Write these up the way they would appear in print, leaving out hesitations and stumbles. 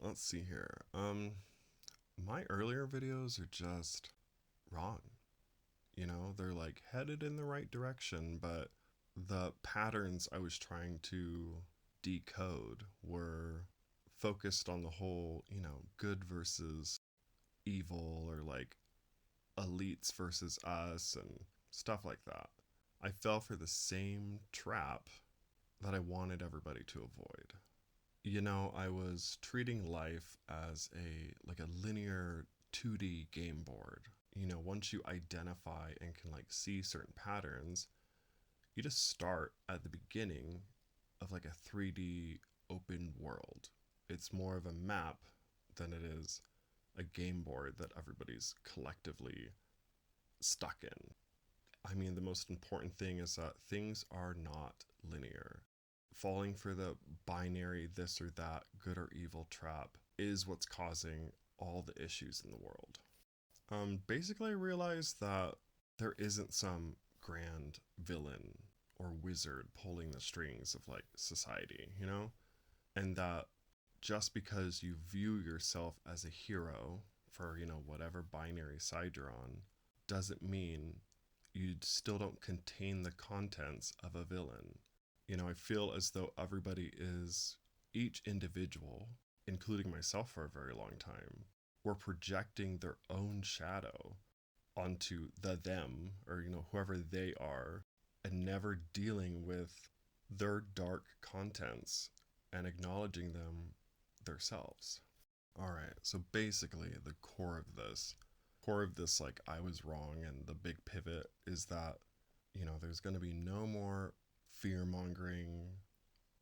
Let's see here. My earlier videos are just wrong. They're like headed in the right direction, but the patterns I was trying to decode were focused on the whole, good versus evil, or like elites versus us and stuff like that. I fell for the same trap that I wanted everybody to avoid. I was treating life as a linear 2D game board. Once you identify and can like see certain patterns, you just start at the beginning of like a 3D open world. It's more of a map than it is a game board that everybody's collectively stuck in. I mean, the most important thing is that things are not linear. Falling for the binary this or that, good or evil trap is what's causing all the issues in the world. Basically, I realized that there isn't some grand villain or wizard pulling the strings of like society, and that just because you view yourself as a hero for, whatever binary side you're on, doesn't mean you still don't contain the contents of a villain. I feel as though everybody is, each individual, including myself for a very long time, were projecting their own shadow onto the them, or, whoever they are, and never dealing with their dark contents and acknowledging them themselves. All right, so basically, the core of this, like, I was wrong, and the big pivot is that, there's going to be no more fear mongering,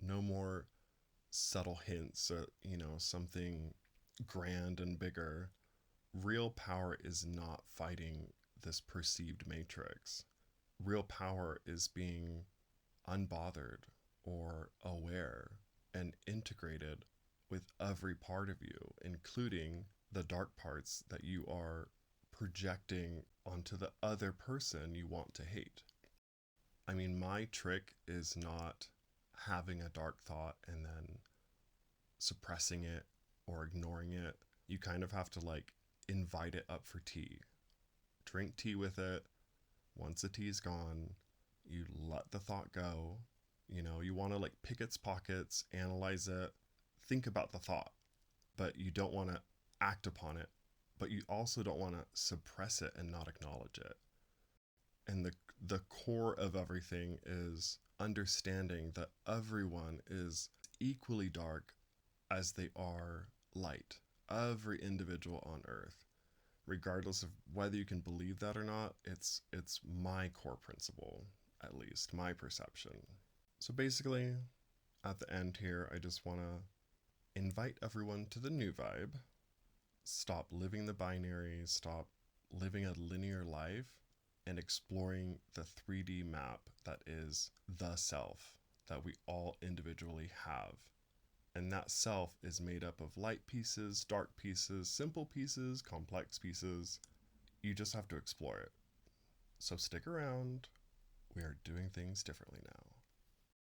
no more subtle hints at, something grand and bigger. Real power is not fighting this perceived matrix. Real power is being unbothered or aware and integrated with every part of you, including the dark parts that you are projecting onto the other person you want to hate. I mean, my trick is not having a dark thought and then suppressing it or ignoring it. You kind of have to like invite it up for tea. Drink tea with it. Once the tea's gone, you let the thought go. You want to like pick its pockets, analyze it, think about the thought, but you don't want to act upon it, but you also don't want to suppress it and not acknowledge it. And the core of everything is understanding that everyone is equally dark as they are light. Every individual on earth, regardless of whether you can believe that or not, it's my core principle, at least my perception. So basically, at the end here, I just want to invite everyone to the new vibe. Stop living the binary, stop living a linear life, and exploring the 3D map that is the self that we all individually have. And that self is made up of light pieces, dark pieces, simple pieces, complex pieces. You just have to explore it. So stick around. We are doing things differently now.